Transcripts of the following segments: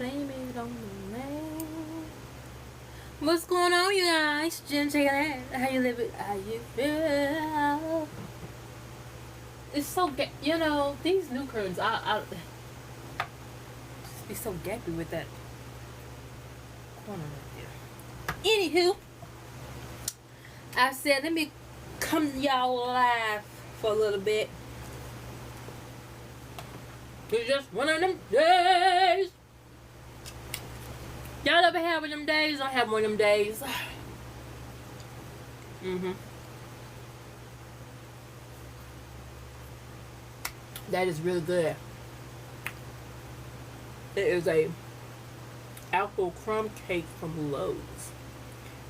blame it on the man. What's going on, you guys? Jen, check it out. How you live it? How you feel? It's so you know, these new curtains. I just be so gappy with that corner right there. Anywho, I said let me come to y'all live for a little bit. It's just one of them days. Y'all ever have one of them days? I have one of them days. That is really good. It is a apple crumb cake from Lowe's.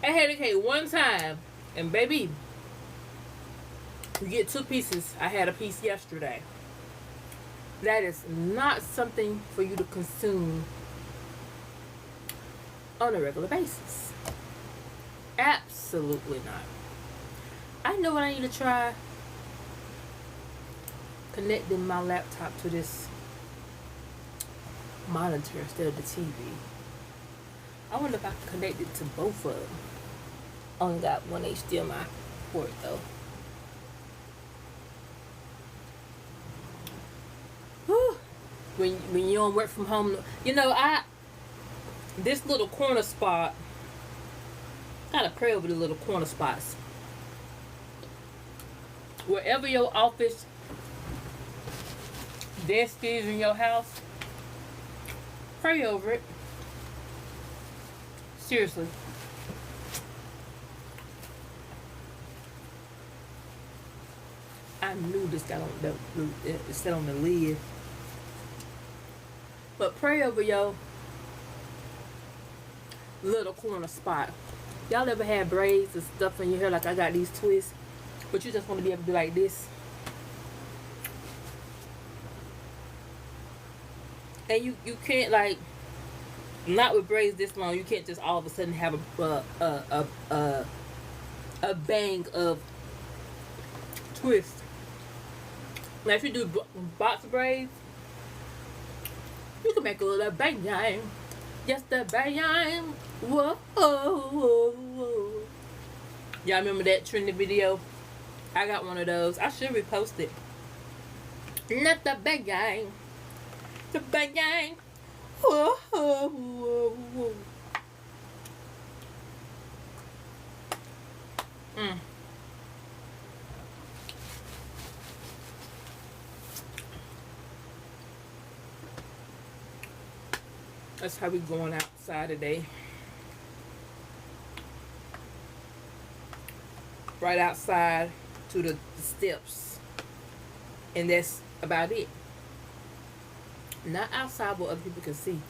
I had a cake one time, and baby, you get 2 pieces. I had a piece yesterday. That is not something for you to consume on a regular basis. Absolutely not. I know what I need to try. Connecting my laptop to this monitor instead of the TV. I wonder if I can connect it to both of them. Only got one HDMI port though. Whew. When you don't work from home, you know, this little corner spot, gotta pray over the little corner spots. Wherever your office desk is in your house, pray over it. Seriously. I knew this got on it sat on the lid. But pray over your little corner spot. Y'all ever had braids and stuff in your hair like I got these twists, but you just want to be able to do like this? And you can't, like, not with braids this long, you can't just all of a sudden have a bang of twist. Now if you do box braids, you can make a little bang. Just a bang. Whoa, whoa, whoa. Y'all remember that trendy video? I got one of those. I should repost it. Not the bang. The bang. Whoa, whoa, whoa, whoa. That's how we going outside today. Right outside to the steps. And that's about it. Not outside where other people can see.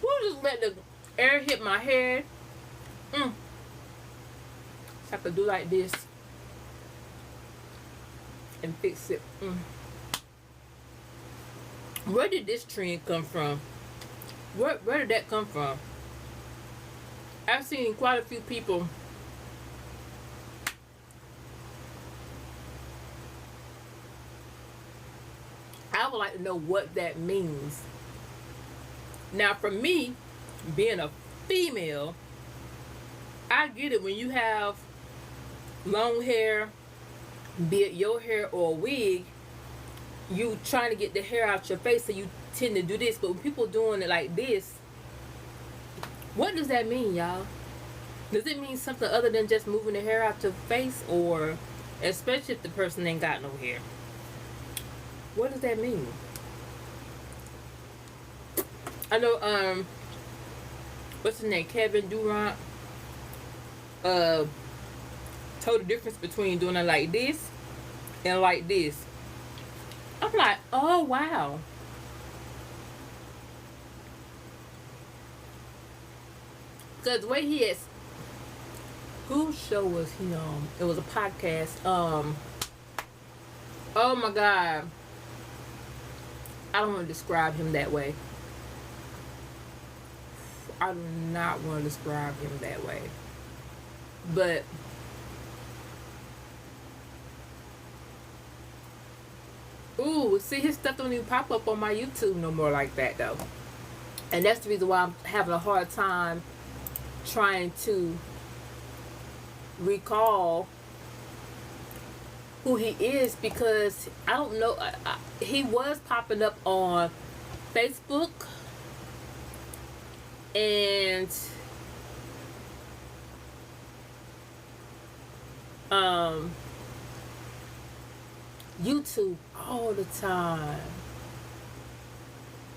We'll just let the air hit my hair. So I could do like this and fix it. Where did this trend come from? Where did that come from? I've seen quite a few people I would like to know what that means. Now, for me, being a female, I get it when you have long hair, be it your hair or a wig, you trying to get the hair out your face, so you tend to do this. But when people doing it like this, what does that mean, y'all? Does it mean something other than just moving the hair out your face? Or, especially if the person ain't got no hair, what does that mean? I know, what's his name? Kevin Durant, told the difference between doing it like this and like this. I'm like, oh wow. Because the way he is, whose show was he on? It was a podcast. Oh my God. I don't want to describe him that way. I do not want to describe him that way. But Ooh, see, his stuff don't even pop up on my YouTube no more like that though. And that's the reason why I'm having a hard time trying to recall who he is, because I don't know. He was popping up on Facebook and YouTube all the time,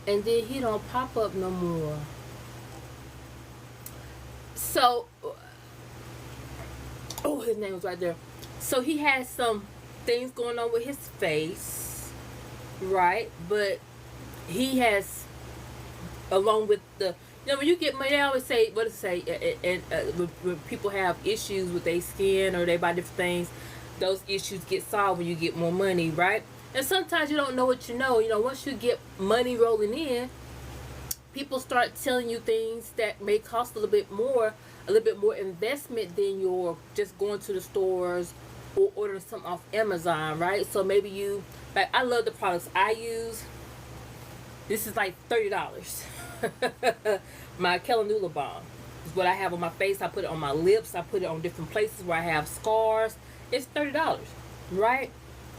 and then he don't pop up no more. So, oh, his name was right there. So he has some things going on with his face, right? But he has, along with the, when you get money, they always say, what does it say? And when people have issues with their skin or they buy different things, those issues get solved when you get more money, right? And sometimes you don't know what you know. Once you get money rolling in, people start telling you things that may cost a little bit more investment than your just going to the stores or ordering something off Amazon, right? So maybe you, like, I love the products I use. This is like $30. My calendula balm is what I have on my face. I put it on my lips. I put it on different places where I have scars. It's $30, right?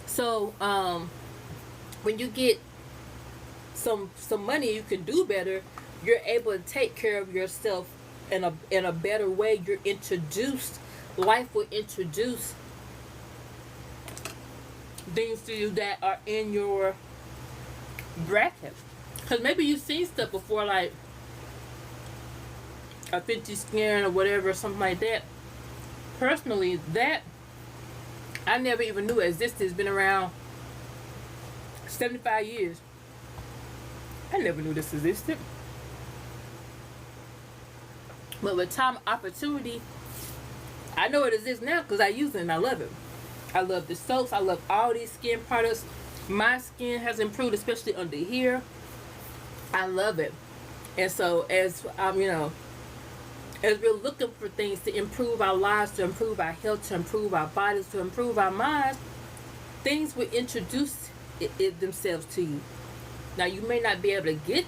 So when you get some money, you can do better. You're able to take care of yourself in a better way. You're introduced. Life will introduce things to you that are in your bracket. Because maybe you've seen stuff before, like a 50 skin or whatever, something like that. Personally, that I never even knew existed. It's been around 75 years. I never knew this existed. But with time, opportunity, I know it exists now because I use it and I love it. I love the soaps. I love all these skin products. My skin has improved, especially under here. I love it. And so as as we're looking for things to improve our lives, to improve our health, to improve our bodies, to improve our minds, things will introduce it themselves to you. Now, you may not be able to get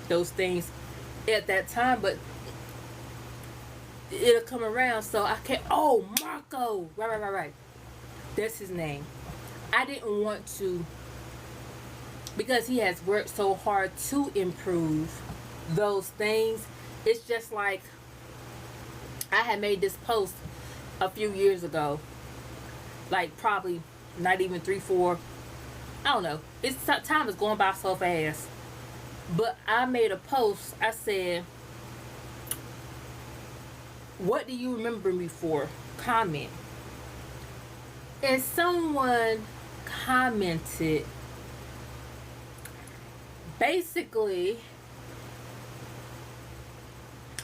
those things at that time, but it'll come around. So I can't. Oh, Marco. Right. That's his name. I didn't want to, because he has worked so hard to improve those things. It's just like I had made this post a few years ago, like probably not even 3-4. I don't know. Time is going by so fast. But I made a post. I said, "What do you remember me for?" Comment. And someone commented, basically,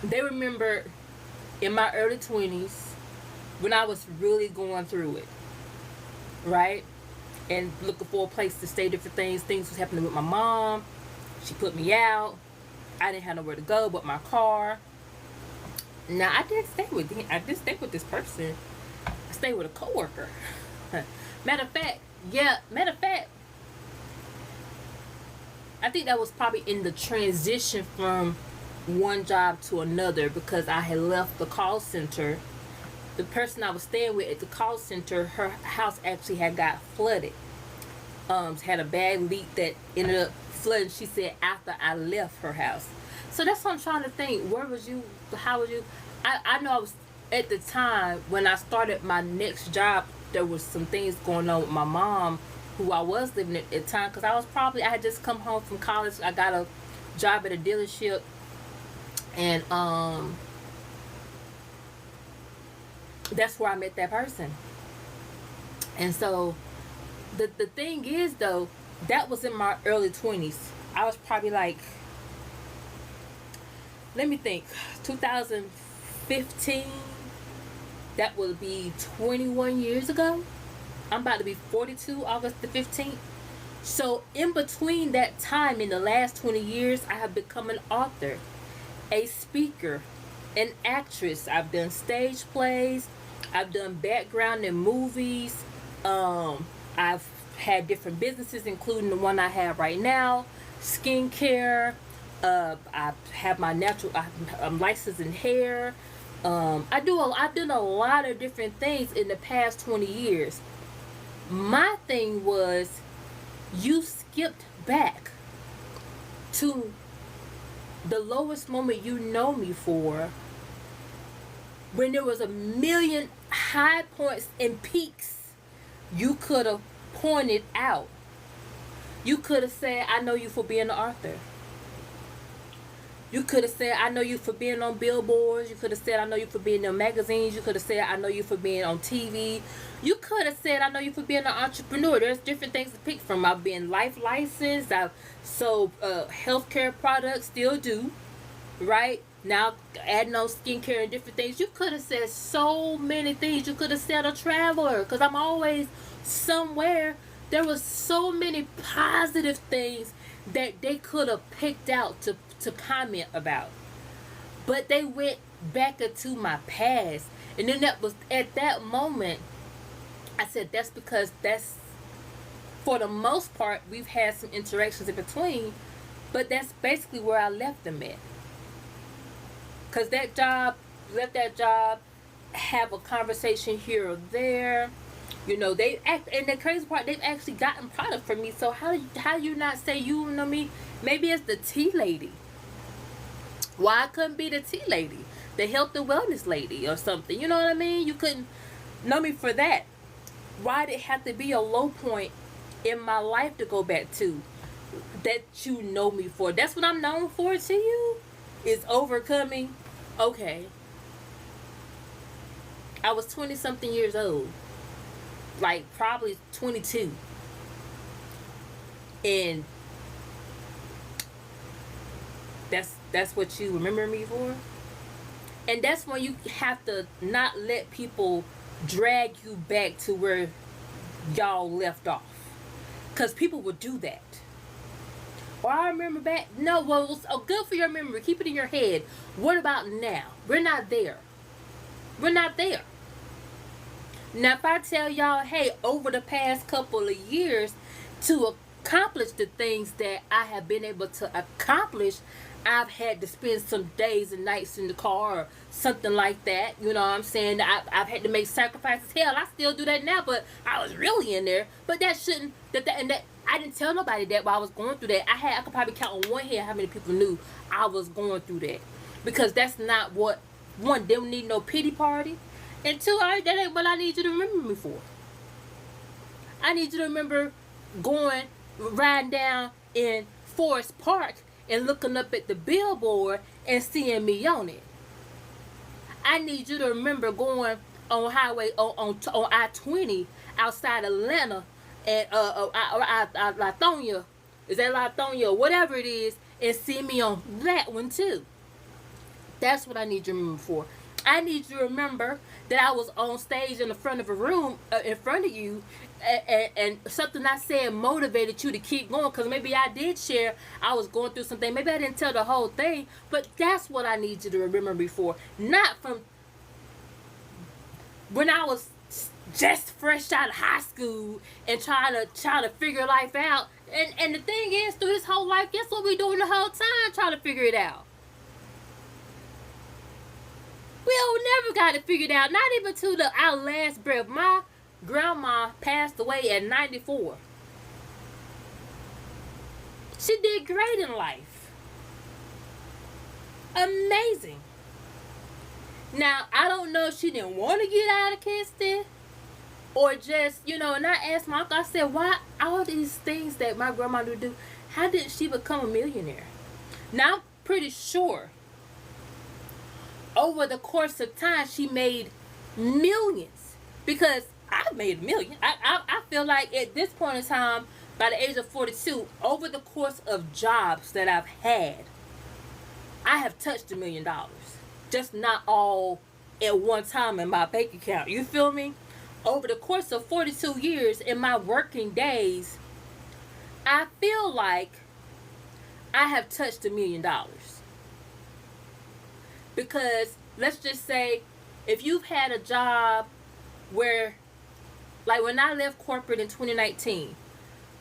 they remember in my early 20s when I was really going through it, right? And looking for a place to stay, different things. Things was happening with my mom. She put me out. I didn't have nowhere to go but my car. Now, I didn't stay with him. I didn't stay with this person. I stayed with a coworker. Matter of fact, I think that was probably in the transition from one job to another, because I had left the call center. The person I was staying with at the call center, her house actually had got flooded. Had a bad leak that ended up flooding, she said, after I left her house. So that's what I'm trying to think. Where was you? How was you? I know I was, at the time when I started my next job, there was some things going on with my mom, who I was living at the time, because I had just come home from college. I got a job at a dealership, and that's where I met that person. And so the thing is, though, that was in my early 20s. I was probably like, let me think, 2015. That would be 21 years ago. I'm about to be 42 August the 15th. So in between that time, in the last 20 years, I have become an author, a speaker, an actress. I've done stage plays. I've done background in movies. I've had different businesses, including the one I have right now, skincare. I have my natural. I'm licensed in hair. I've done a lot of different things in the past 20 years. My thing was, you skipped back to the lowest moment you know me for, when there was a million high points and peaks you could have pointed out. You could have said, I know you for being an author. You could have said, I know you for being on billboards. You could have said, I know you for being in magazines. You could have said, I know you for being on TV. You could have said, I know you for being an entrepreneur. There's different things to pick from. I've been life licensed. I've sold healthcare products, still do, right? Now adding on skincare and different things. You could have said so many things. You could have said a traveler, because I'm always somewhere. There was so many positive things that they could have picked out to comment about. But they went back into my past. And then that was at that moment, I said, that's because that's, for the most part, we've had some interactions in between, but that's basically where I left them at. Because that job, left that job, have a conversation here or there. You know, they act, and the crazy part, they've actually gotten product from me. So how you not say you know me? Maybe it's the tea lady. Why I couldn't be the tea lady, the health and wellness lady or something? You know what I mean? You couldn't know me for that. Why did it have to be a low point in my life to go back to that you know me for? That's what I'm known for to you, is overcoming. Okay, I was 20 something years old, like probably 22, and that's what you remember me for. And that's when you have to not let people drag you back to where y'all left off, because people would do that. Or I remember back. No, well, it's good for your memory. Keep it in your head. What about now? We're not there. We're not there. Now, if I tell y'all, hey, over the past couple of years, to accomplish the things that I have been able to accomplish, I've had to spend some days and nights in the car or something like that. You know what I'm saying? I've had to make sacrifices. Hell, I still do that now, but I was really in there. But that shouldn't, I didn't tell nobody that while I was going through that. I could probably count on one hand how many people knew I was going through that. Because that's not what, one, they don't need no pity party. And two, that ain't what I need you to remember me for. I need you to remember riding down in Forest Park and looking up at the billboard and seeing me on it. I need you to remember going on highway on I-20 outside Atlanta and Lithonia, is that Lithonia or whatever it is, and see me on that one too. That's what I need you to remember for. I need you to remember that I was on stage in the front of a room in front of you, and something I said motivated you to keep going, because maybe I did share I was going through something. Maybe I didn't tell the whole thing, but that's what I need you to remember me for. Not from when I was just fresh out of high school and trying to figure life out. And the thing is, through this whole life, guess what we doing the whole time, trying to figure it out? We never got it figured out, not even to our last breath. My grandma passed away at 94. She did great in life. Amazing. Now, I don't know if she didn't want to get out of Kingston, or just, and I asked my uncle, I said, why all these things that my grandma would do, how did she become a millionaire? Now, I'm pretty sure over the course of time, she made millions, because I made a million. I feel like at this point in time, by the age of 42, over the course of jobs that I've had, I have touched $1 million. Just not all at one time in my bank account. You feel me? Over the course of 42 years in my working days, I feel like I have touched $1 million. Because let's just say, if you've had a job where, like when I left corporate in 2019,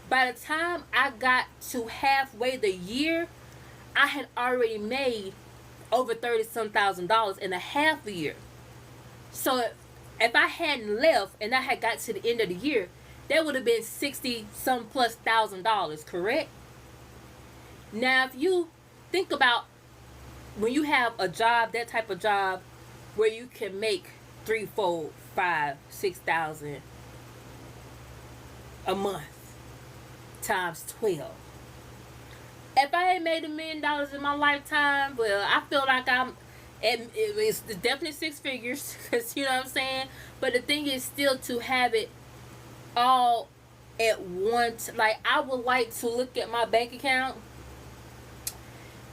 By the time I got to halfway the year, I had already made over 30 some $1,000s in a half a year. So if I hadn't left and I had got to the end of the year, that would have been 60 some plus $1,000, correct? Now if you think about when you have a job, that type of job where you can make 3, 4, 5, 6,000 a month times 12. If I ain't made $1,000,000 in my lifetime, well, I feel like it's definitely six figures, because you know what I'm saying. But the thing is still to have it all at once. Like, I would like to look at my bank account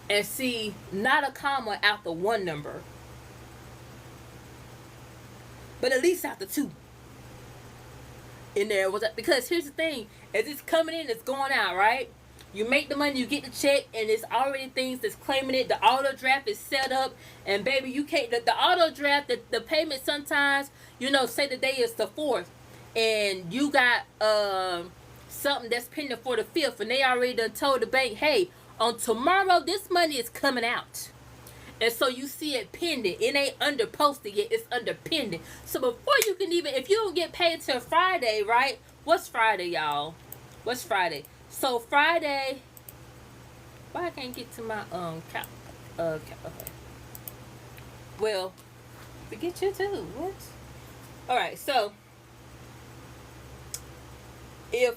and see not a comma after one number, but at least after two in there. Because here's the thing, as it's coming in, it's going out, right? You make the money, you get the check, and it's already things that's claiming it. The auto draft is set up, and baby, you can't. The auto draft, the payment sometimes, say the day is the 4th, and you got something that's pending for the 5th, and they already done told the bank, hey, on tomorrow this money is coming out. And so you see it pending. It ain't under posted yet. It's under pending. So before you can even, if you don't get paid till Friday, right? What's Friday, y'all? What's Friday? So Friday. Why I can't get to my okay. Well, forget you too. What? All right. So if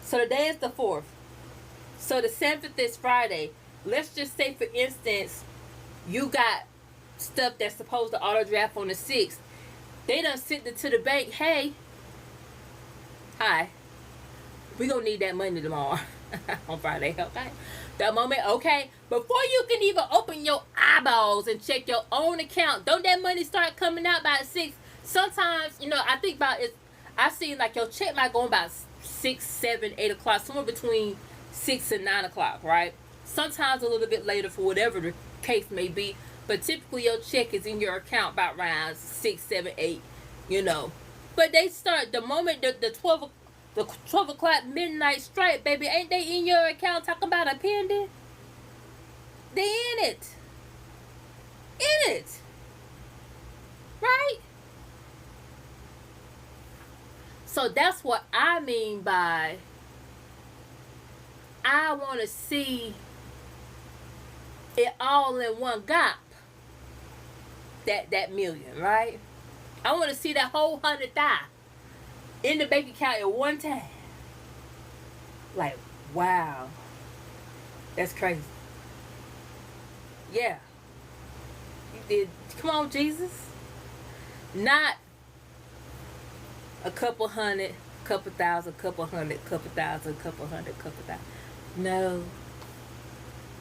so today is the 4th. So the 7th is Friday. Let's just say, for instance, you got stuff that's supposed to auto draft on the 6th. They done sent it to the bank. Hey, hi, we gonna need that money tomorrow on Friday, okay? That moment, okay? Before you can even open your eyeballs and check your own account, don't that money start coming out by 6? Sometimes, I think about it. I see like your check might go about 6, 7, 8 o'clock, somewhere between 6 and 9 o'clock, right? Sometimes a little bit later for whatever the case may be, but typically your check is in your account about around 6, 7, 8, But they start the moment the 12 o'clock midnight strike, baby. Ain't they in your account talking about a pending? They in it, right? So that's what I mean by I want to see it all in one gap. That million, right? I want to see that whole 100,000 in the bank account at one time. Like, wow, that's crazy. Yeah, you did. Come on, Jesus. Not a couple hundred, couple thousand, couple hundred, couple thousand, couple hundred, couple thousand.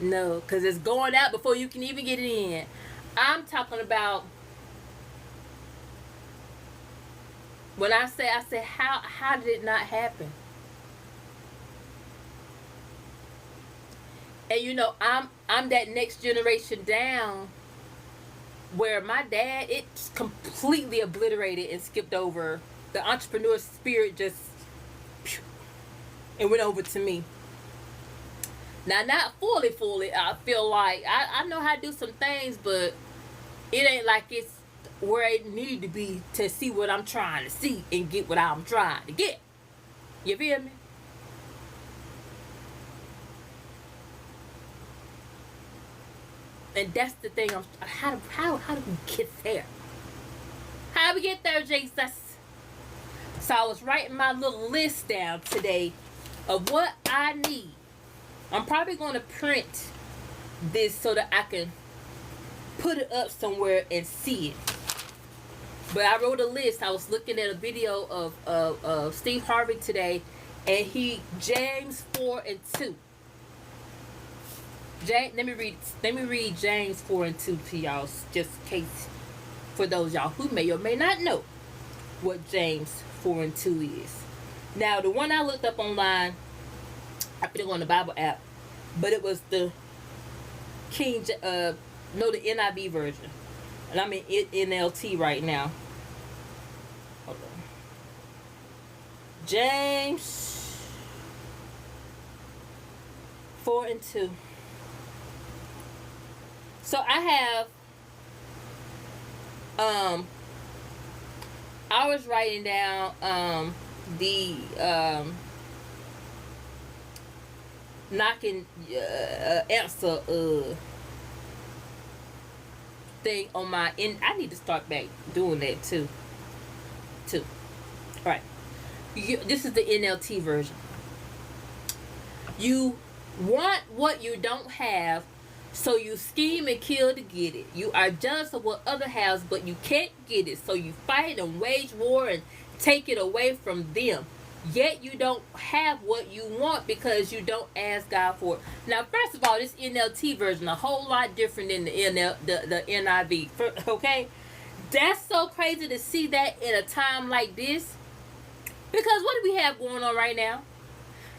No, because it's going out before you can even get it in. I'm talking about when I say how did it not happen? And I'm that next generation down where my dad, it's completely obliterated and skipped over. The entrepreneur spirit just and went over to me. Now, not fully, I feel like I know how to do some things, but it ain't like it's where it need to be to see what I'm trying to see and get what I'm trying to get. You feel me? And that's the thing. How do we get there? How do we get there, Jesus? So I was writing my little list down today of what I need. I'm probably going to print this so that I can put it up somewhere and see it. But I wrote a list. I was looking at a video of Steve Harvey today, and James 4:2. Let me read James 4:2 to y'all, just in case for those y'all who may or may not know what James 4:2 is. Now, the one I looked up online, I put it on the Bible app, but it was the the NIV version, and I'm in NLT right now. Hold on. James 4:2. So I have I was writing down the knocking answer thing on my end. I need to start back doing that too. All right. This is the NLT version. You want what you don't have, so you scheme and kill to get it. You are jealous of what other has, but you can't get it, so you fight and wage war and take it away from them. Yet you don't have what you want because you don't ask God for it. Now, first of all, this NLT version a whole lot different than the NIV. Okay, that's so crazy to see that in a time like this. Because what do we have going on right now?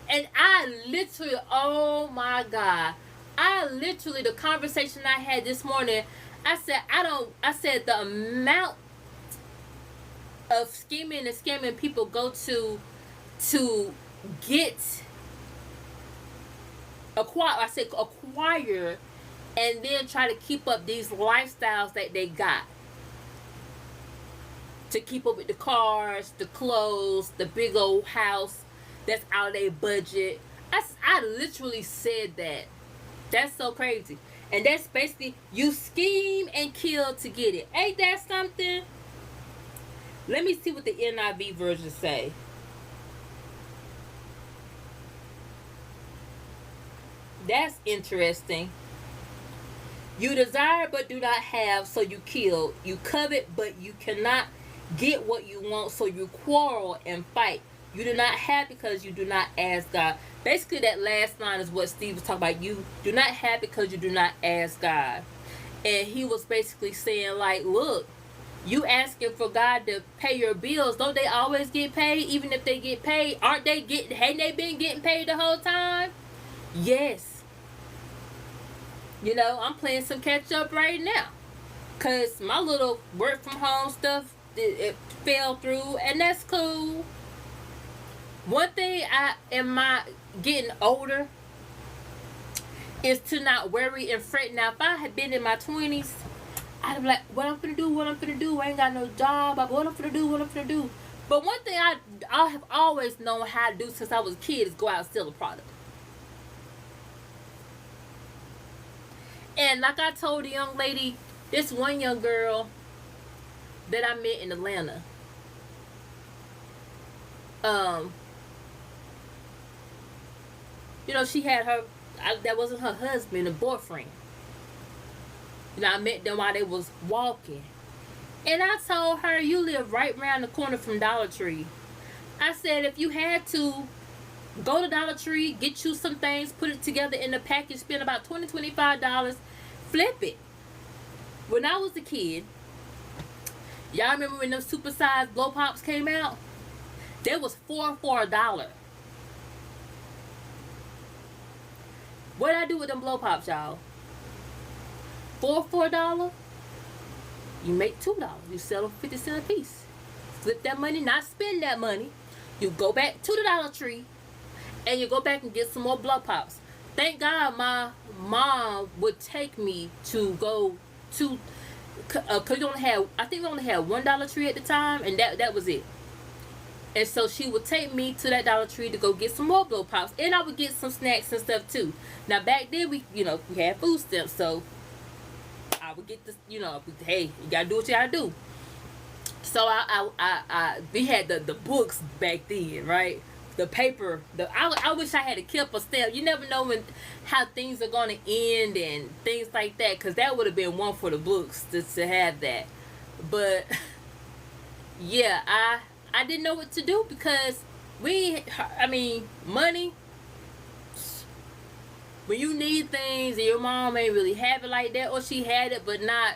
And I literally, oh my God, the conversation I had this morning, I said the amount of scheming and scamming people go to get acquire and then try to keep up these lifestyles that they got, to keep up with the cars, the clothes, the big old house that's out of their budget. I literally said that. That's so crazy. And that's basically, you scheme and kill to get it. Ain't that something? Let me see what the NIV version say. That's interesting. You desire but do not have, so you kill. You covet but you cannot get what you want, so you quarrel and fight. You do not have because you do not ask God. Basically, that last line is what Steve was talking about. You do not have because you do not ask God. And he was basically saying, like, look, you asking for God to pay your bills. Don't they always get paid? Even if they get paid, hadn't they been getting paid the whole time? Yes. You know, I'm playing some catch up right now. Because my little work from home stuff, it fell through. And that's cool. One thing getting older is to not worry and fret. Now, if I had been in my 20s, I'd be like, what I'm gonna do? I ain't got no job. What I'm gonna do? But one thing I have always known how to do since I was a kid is go out and steal a product. And like I told the young lady, this one young girl that I met in Atlanta, you know, she had that wasn't her husband, a boyfriend. You know, I met them while they was walking. And I told her, you live right around the corner from Dollar Tree. I said, if you had to, go to Dollar Tree, get you some things, put it together in a package, spend about $20, $25, flip it. When I was a kid, y'all remember when those supersized blow pops came out? They was $4 for $1. What did I do with them blow pops, y'all? $4 for $1? You make $2. You sell them 50 cents a piece. Flip that money, not spend that money. You go back to the Dollar Tree and you go back and get some more blow pops. Thank God my mom would take me to go to, cause I think we only had one Dollar Tree at the time, and that was it. And so she would take me to that Dollar Tree to go get some more blow pops, and I would get some snacks and stuff too. Now back then we had food stamps, so I would get this, hey, you gotta do what you gotta do. So we had the books back then, right? The paper. I wish I had kept a stamp. You never know how things are gonna end and things like that, because that would have been one for the books to have that. But yeah, I didn't know what to do, because money, when you need things and your mom ain't really have it like that, or she had it but not,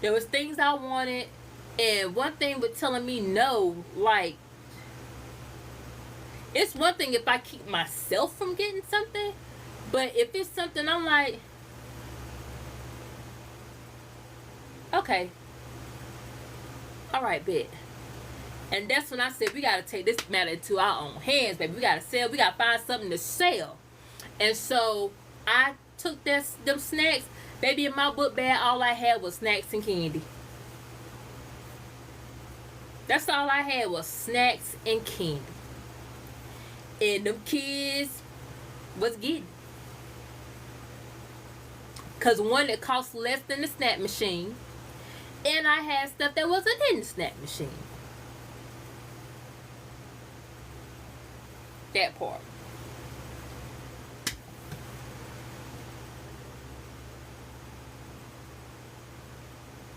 there was things I wanted, and one thing with telling me no, like, it's one thing if I keep myself from getting something, but if it's something I'm like, okay, All right, bet. And that's when I said we gotta take this matter into our own hands, baby. We gotta sell. We gotta find something to sell. And so I took them snacks, baby. In my book bag, all I had was snacks and candy. That's all I had was snacks and candy. And them kids was getting. Cause one, it cost less than the snack machine, and I had stuff that wasn't in the snack machine. That part.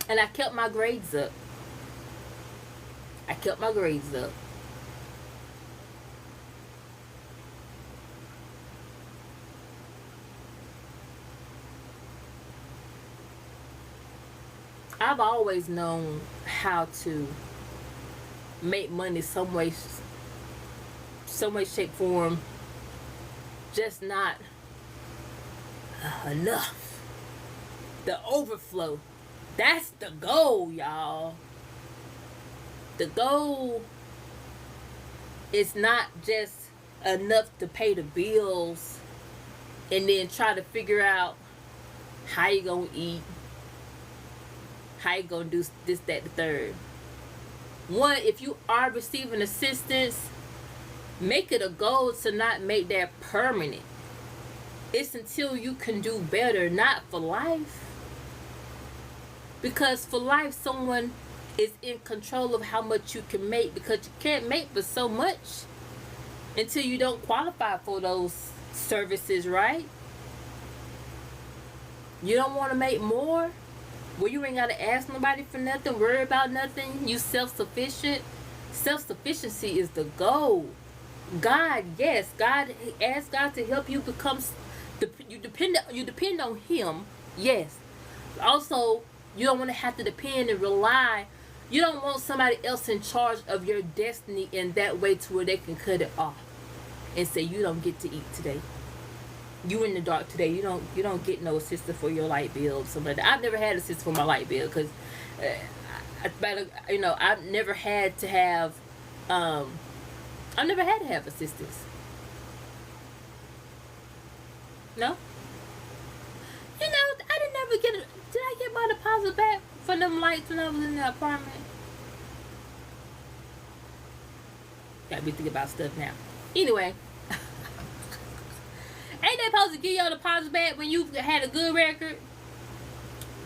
And I kept my grades up. I kept my grades up. I've always known how to make money some way, shape, form. Just not enough. The overflow. That's the goal, y'all. The goal is not just enough to pay the bills and then try to figure out how you gonna eat, how you gonna do this, that, the third. One, if you are receiving assistance, make it a goal to not make that permanent. It's until you can do better, not for life. Because for life, someone is in control of how much you can make, because you can't make but so much until you don't qualify for those services, right? You don't want to make more? Well, you ain't got to ask nobody for nothing, worry about nothing. You self-sufficient. Self-sufficiency is the goal. God, yes, God, ask God to help you become, you depend on Him, yes. Also, you don't want to have to depend and rely. You don't want somebody else in charge of your destiny in that way to where they can cut it off and say you don't get to eat today. You in the dark today. You don't get no assistance for your light bill. Something like that. I've never had assistance for my light bill because, I've never had to have, assistance. No. I didn't ever get it. Did I get my deposit back for them lights when I was in the apartment? Gotta be thinking about stuff now. Anyway. Ain't they supposed to give your deposit back when you had a good record?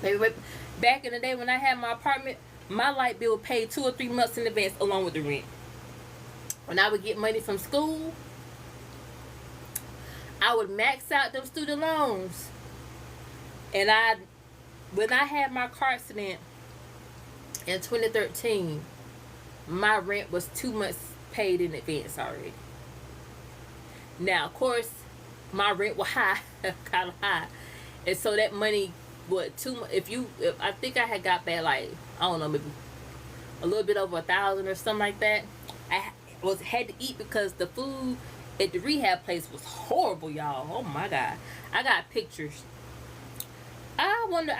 Baby, back in the day when I had my apartment, my light bill was paid 2 or 3 months in advance along with the rent. When I would get money from school, I would max out them student loans. And when I had my car accident in 2013, my rent was 2 months paid in advance already. Now, of course, my rent was high, kind of high, and so that money, if I think I had got back like, I don't know, maybe a little bit over 1,000 or something like that. I had to eat because the food at the rehab place was horrible, y'all. Oh my God, I got pictures. I wonder,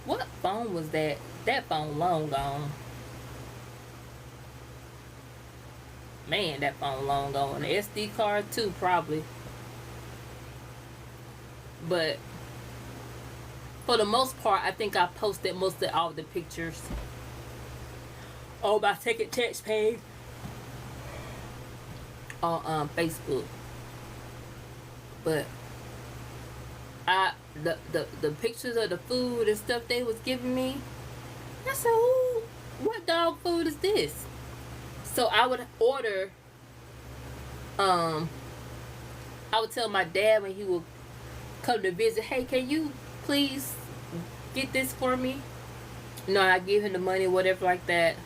what phone was that? That phone long gone. Man, that phone long gone. The SD card too, probably. But for the most part, I think I posted most of all the pictures on my Take It Text page on Facebook. But the pictures of the food and stuff they was giving me, I said, what dog food is this? So I would order, I would tell my dad when he would come to visit, hey, can you please get this for me? No, I give him the money, whatever like that.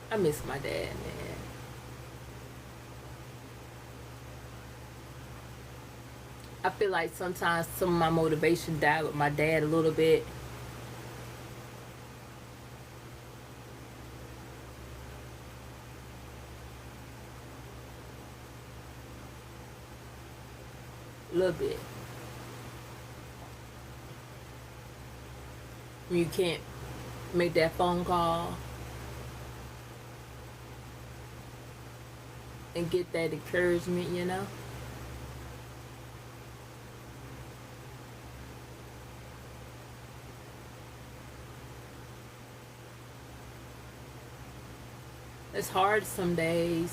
I miss my dad, man. I feel like sometimes some of my motivation died with my dad a little bit. A little bit. When you can't make that phone call and get that encouragement, you know. It's hard some days.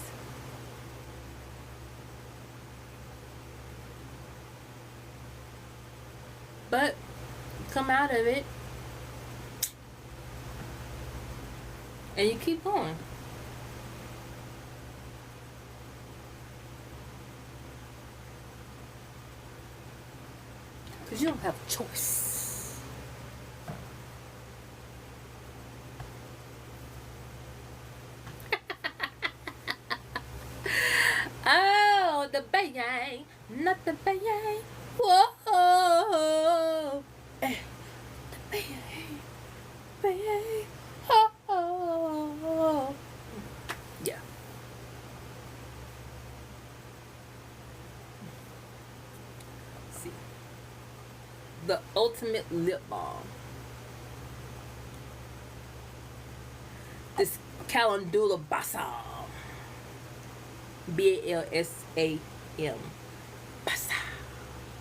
But come out of it and you keep going. Because you don't have a choice. Oh, the bang, not the bang. Whoa, the bang, bang. Oh, yeah. See, the ultimate lip balm. This calendula balsam. BALSAM. Balsam.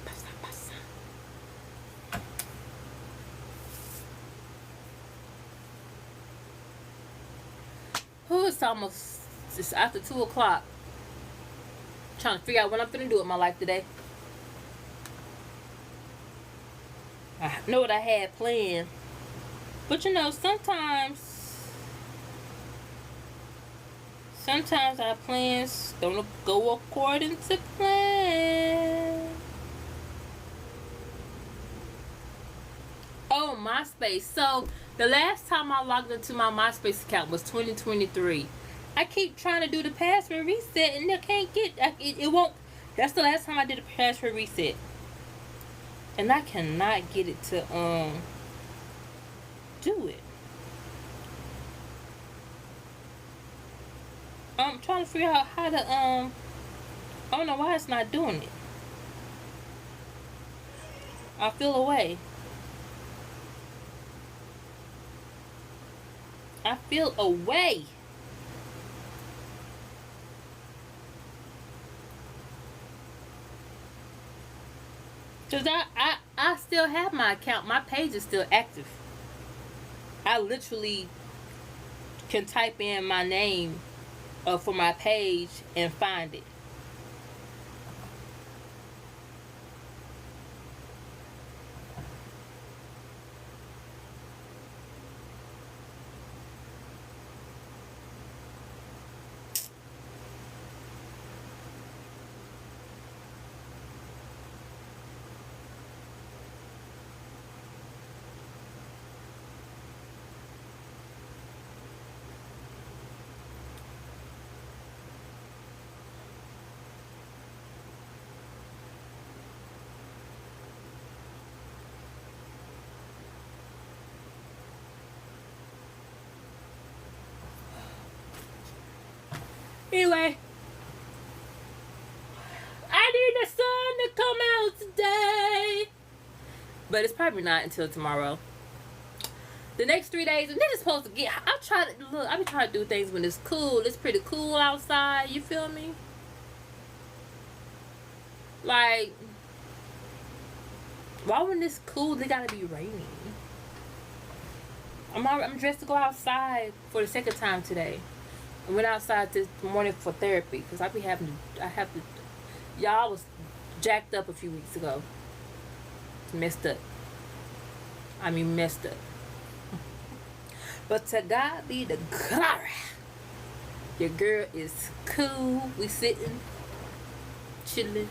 Balsam. Balsam. Oh, it's after 2 o'clock. Trying to figure out what I'm gonna do with my life today. I know what I had planned, but you know, sometimes our plans don't go according to plan. Oh, MySpace. So the last time I logged into my MySpace account was 2023. I keep trying to do the password reset and I can't get it won't. That's the last time I did a password reset, and I cannot get it to do it. I'm trying to figure out how to I don't know why it's not doing it. I feel away. I feel away. Cause I still have my account. My page is still active. I literally can type in my name for my page and find it. Anyway, I need the sun to come out today, but it's probably not until tomorrow. The next 3 days, and then it's supposed to get. I've been trying to do things when it's cool. It's pretty cool outside. You feel me? Like, why when it's cool, they gotta be raining? I'm dressed to go outside for the second time today. I went outside this morning for therapy because I have to. Y'all was jacked up a few weeks ago. Messed up. I mean, messed up. But to God be the glory. Your girl is cool. We sitting, chilling.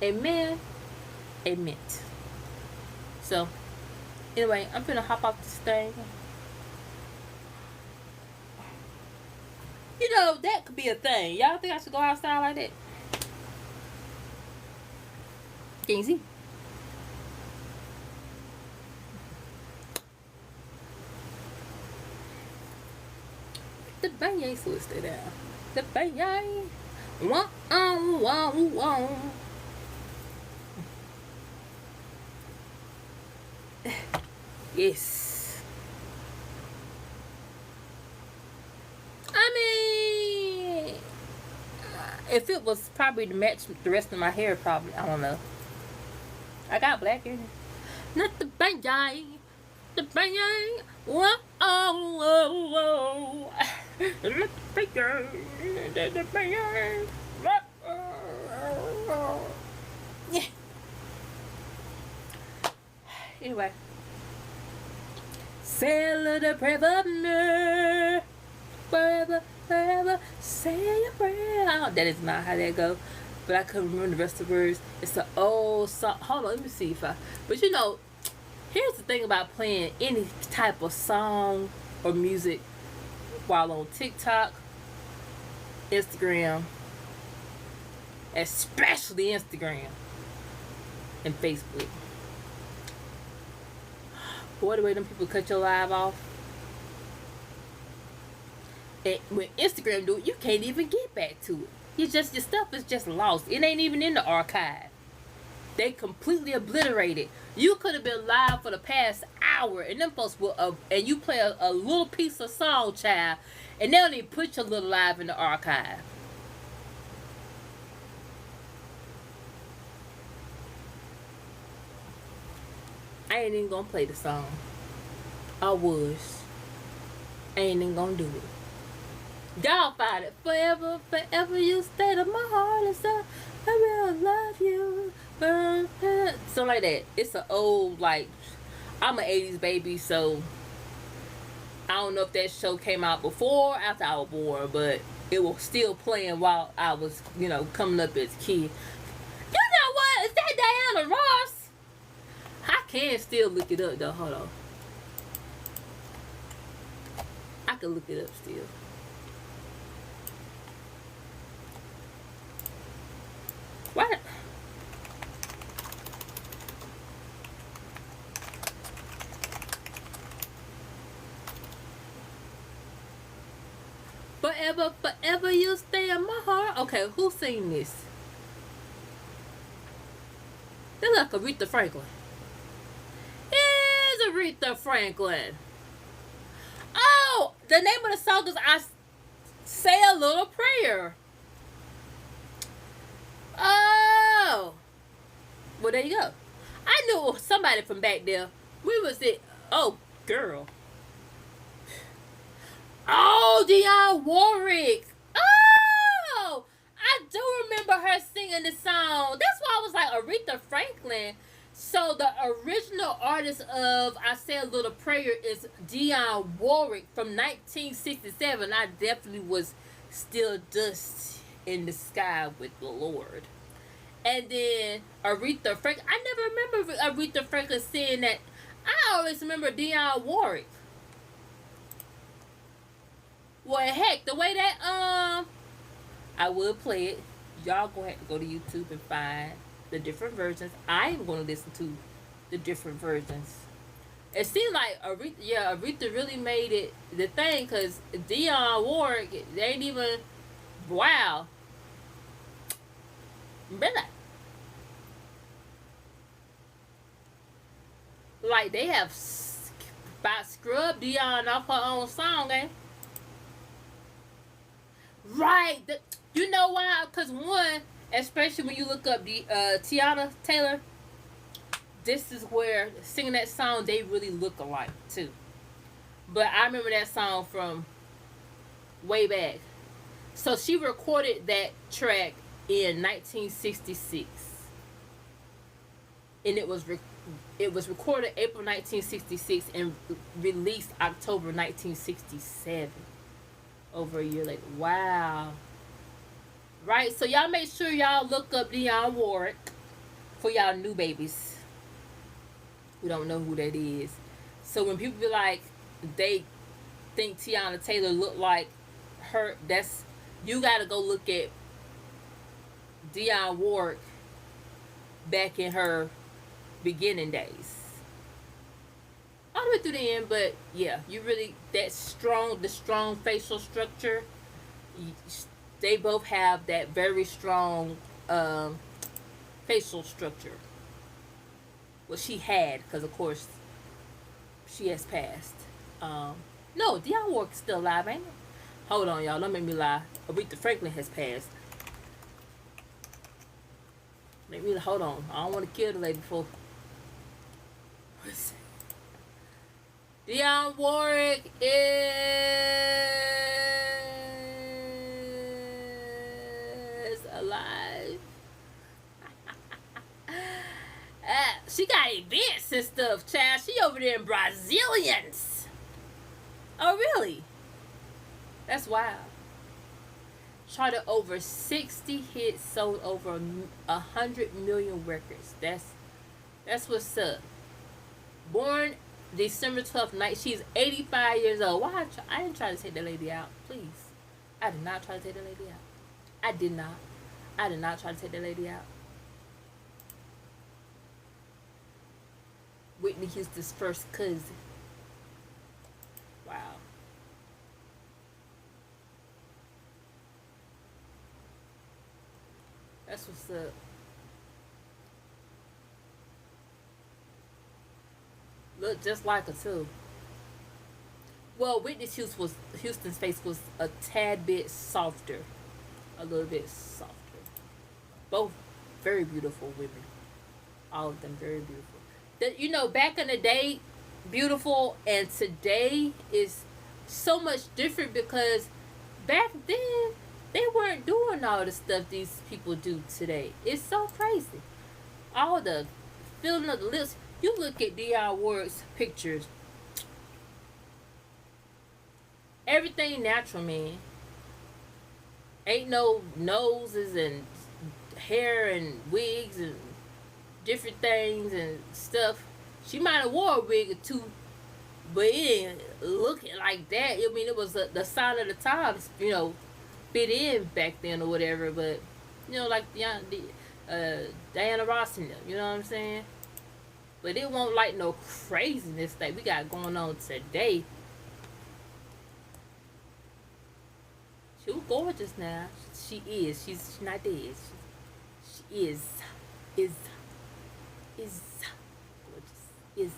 Amen. Amen. So, anyway, I'm gonna hop off this thing. You know, that could be a thing. Y'all think I should go outside like that? Can you see? The bang twisted down. The bang. Wah, wah, wah. Yes. I mean, if it was probably to match the rest of my hair, probably. I don't know. I got black in it. Not the bang, the bang. Whoa, oh, oh, oh. Not the bang, the bang. Yeah. Anyway. Say a little prayer for me. Forever, forever, say a prayer. That is not how that go. But I couldn't remember the rest of the words. It's an old song. Hold on, let me see if I. But you know, here's the thing about playing any type of song or music while on TikTok, Instagram, especially Instagram and Facebook. Boy, the way them people cut your live off. And when Instagram do it, you can't even get back to it. Your stuff is just lost. It ain't even in the archive. They completely obliterated. You could have been live for the past hour, and them folks will, and you play a little piece of song, child, and they don't even put your little live in the archive. I ain't even gonna play the song. I was. I ain't even gonna do it. Y'all find it. Forever, forever you stay to my heart and so I will love you. Something like that. It's an old, like, I'm an 80s baby, so I don't know if that show came out before or after I was born, but it was still playing while I was, coming up as a kid. You know what? Is that Diana Ross? I can still look it up though. Hold on. I can look it up still. What? Forever, forever you stay in my heart. Okay, who sing this? They look like Aretha Franklin. Is Aretha Franklin. Oh, the name of the song is I Say a Little Prayer. Oh. Well, there you go. I knew somebody from back there. Where was it? Oh, girl. Oh, Dionne Warwick. Oh, I do remember her singing the song. That's why I was like, Aretha Franklin. So the original artist of I Say a Little Prayer is Dionne Warwick from 1967. I definitely was still dust in the sky with the Lord. And then Aretha Franklin. I never remember Aretha Franklin saying that. I always remember Dionne Warwick. Well, heck, the way that I will play it. Y'all gonna have to go to YouTube and find the different versions. I am gonna listen to the different versions. It seems like Aretha really made it the thing, because Dionne Warwick, they ain't even, wow. Really? Like, they have about scrubbed Dionne off her own song, eh? Right. You know why? Because one, especially when you look up the Tiana Taylor, this is where singing that song, they really look alike too. But I remember that song from way back. So she recorded that track in 1966, and it was recorded April 1966 and released October 1967. Over a year later. Wow. Right, so y'all make sure y'all look up Dionne Warwick for y'all new babies who don't know who that is. So when people be like, they think Tiana Taylor looked like her, that's, you gotta go look at Dionne Warwick back in her beginning days. All the way through the end, but yeah, you really, the strong facial structure, they both have that very strong facial structure. Well, she had, because of course She has passed. No, Dionne Warwick's still alive, ain't it? Hold on, y'all. Don't make me lie. Aretha Franklin has passed. Make me hold on. I don't want to kill the lady before. Dionne Warwick is alive. She got events and stuff, child. She over there in Brazilians. Oh, really? That's wild. Charted over 60 hits, sold over 100 million records. That's what's up. Born December 12th, night. She's 85 years old. Why? I didn't try to take that lady out. Please. I did not try to take that lady out. I did not. I did not try to take that lady out. Whitney Houston's first cousin. Wow. That's what's up. Look just like her too. Well, Whitney Houston's face was a tad bit softer. A little bit softer. Both very beautiful women. All of them very beautiful. You know, back in the day, beautiful, and today is so much different because back then they weren't doing all the stuff these people do today. It's so crazy. All the filling of the lips. You look at Dionne Warwick's pictures. Everything natural, man. Ain't no noses and hair and wigs and different things and stuff. She might have wore a wig or two, but it didn't look like that. I mean, it was the sign of the times, you know, fit in back then or whatever. But you know, like Diana Ross and them, you know what I'm saying? But it won't like no craziness that we got going on today. She was gorgeous now. She is. She's not dead. She is gorgeous. Is.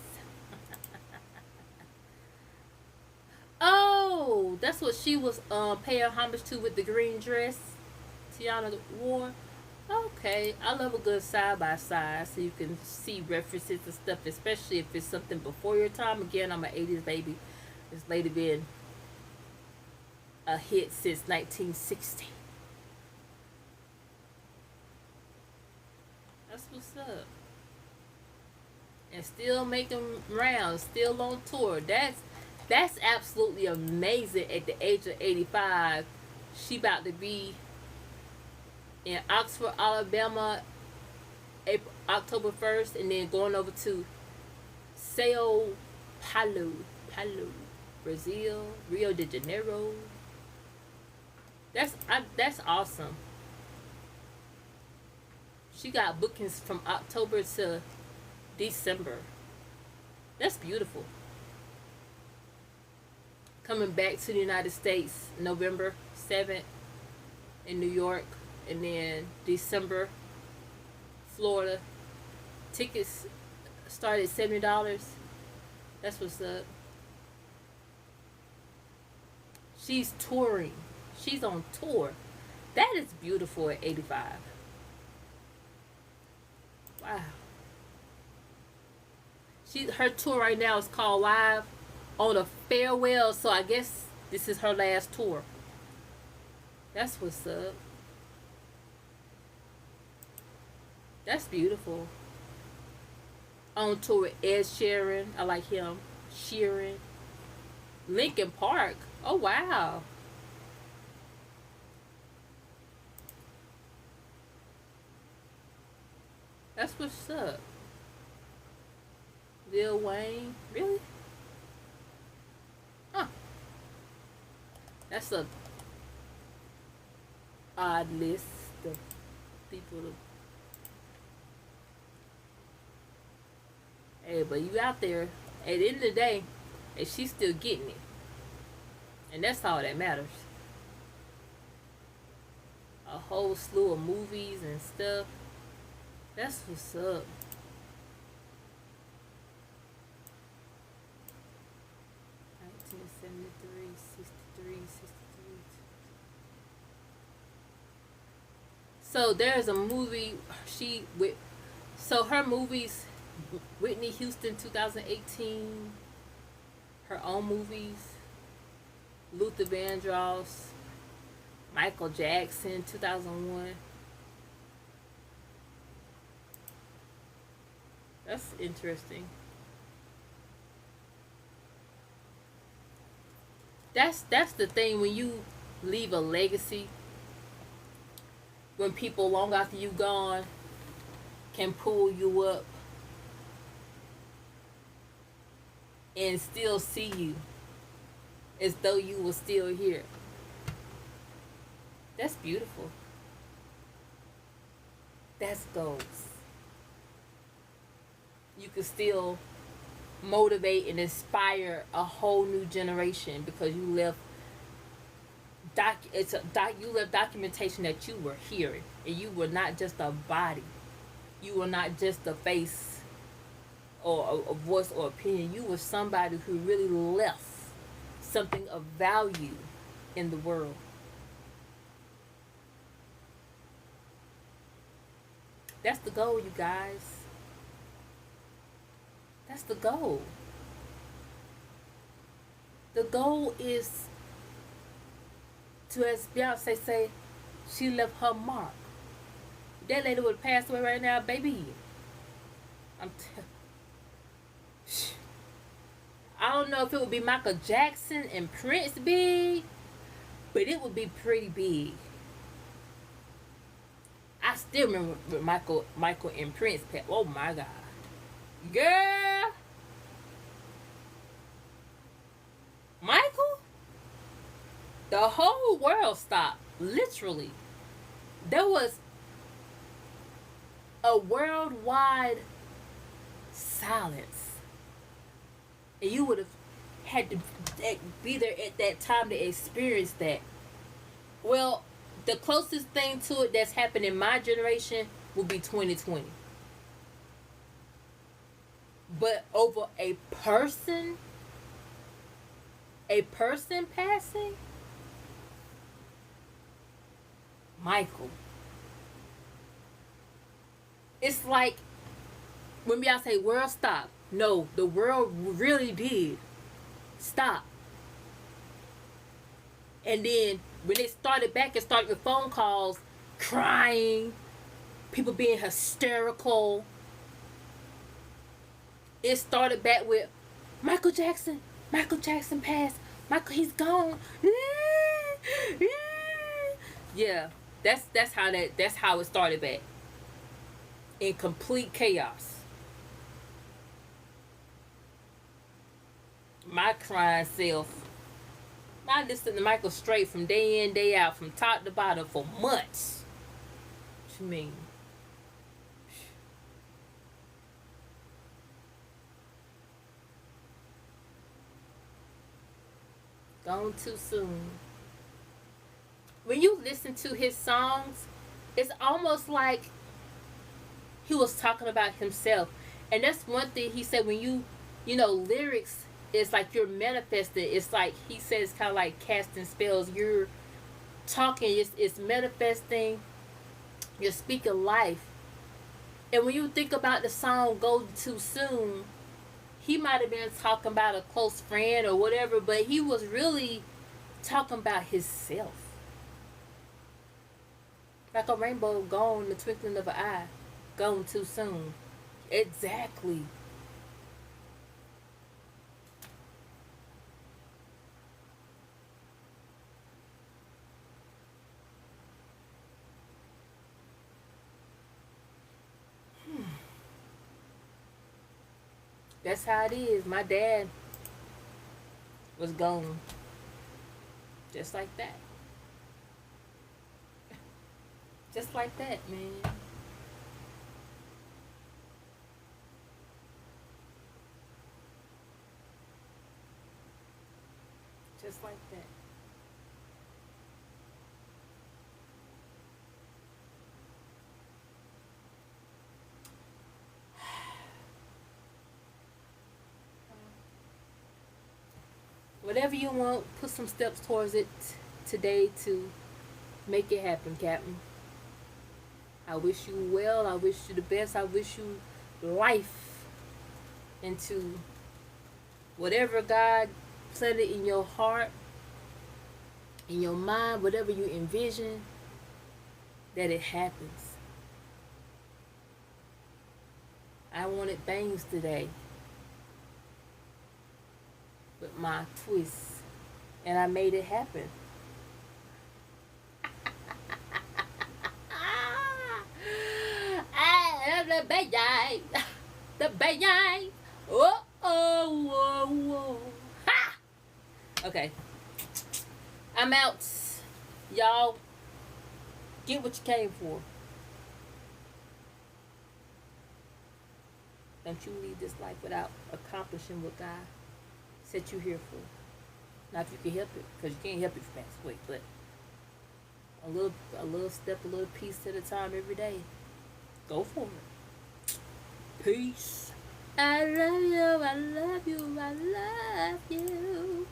Oh, that's what she was paying homage to with the green dress Tiana wore. Okay, I love a good side by side so you can see references and stuff, especially if it's something before your time. Again, I'm an 80s baby. This lady been a hit since 1960. That's what's up. And still making rounds, still on tour. That's absolutely amazing. At the age of 85, she about to be in Oxford, Alabama, October 1st, and then going over to Sao Paulo, Brazil, Rio de Janeiro. That's awesome. She got bookings from October to December. That's beautiful. Coming back to the United States November 7th in New York, and then December Florida. Tickets start at $70. That's what's up. She's touring. She's on tour. That is beautiful at 85. Wow. Her tour right now is called Live on a Farewell, so I guess this is her last tour. That's what's up. That's beautiful. On tour with Ed Sheeran. I like him. Sheeran. Linkin Park. Oh, wow. That's what's up. Lil Wayne. Really? Huh. That's a odd list of people to... Hey, but you out there. At the end of the day, and she's still getting it. And that's all that matters. A whole slew of movies and stuff. That's what's up. 73, 63, 63. So there's a movie she with. So her movies, Whitney Houston 2018, her own movies, Luther Vandross, Michael Jackson 2001. That's interesting. That's the thing when you leave a legacy. When people long after you gone can pull you up and still see you as though you were still here. That's beautiful. That's goals. You can still motivate and inspire a whole new generation because you left you left documentation that you were here and you were not just a body. You were not just a face or a voice or opinion. You were somebody who really left something of value in the world. That's the goal, you guys. That's the goal. The goal is to, as Beyonce say, she left her mark. That lady would have passed away right now, baby. I don't know if it would be Michael Jackson and Prince big, but it would be pretty big. I still remember Michael and Prince. Oh my God, girl, Michael. The whole world stopped. Literally, there was a worldwide silence, and you would have had to be there at that time to experience that. Well, the closest thing to it that's happened in my generation will be 2020. But over a person passing, Michael. It's like when y'all say world stop. No, the world really did stop. And then when it started back, it started with phone calls, crying, people being hysterical. It started back with Michael Jackson passed. Michael, he's gone. Yeah, that's how it started back. In complete chaos. My crying self. I listened to Michael straight from day in, day out, from top to bottom for months. What you mean? Gone too soon. When you listen to his songs, it's almost like he was talking about himself. And that's one thing he said, when lyrics, it's like you're manifesting. It's like he says, kind of like casting spells. You're talking, it's manifesting, you're speaking life. And when you think about the song Go Too Soon, he might have been talking about a close friend or whatever, but he was really talking about himself. Like a rainbow gone in the twinkling of an eye. Gone too soon. Exactly. That's how it is. My dad was gone. Just like that. Just like that, man. Just like that. Whatever you want, put some steps towards it today to make it happen, Captain. I wish you well. I wish you the best. I wish you life into whatever God planted in your heart, in your mind, whatever you envision, that it happens. I wanted bangs today with my twist, and I made it happen. The bang, the bang. Oh, oh, oh, oh. Ha! Okay, I'm out. Y'all, get what you came for. Don't you leave this life without accomplishing what God set you here for. Now, if you can help it, because you can't help it if you pass away, but a little step, a little piece at a time every day. Go for it. Peace. I love you, I love you, I love you.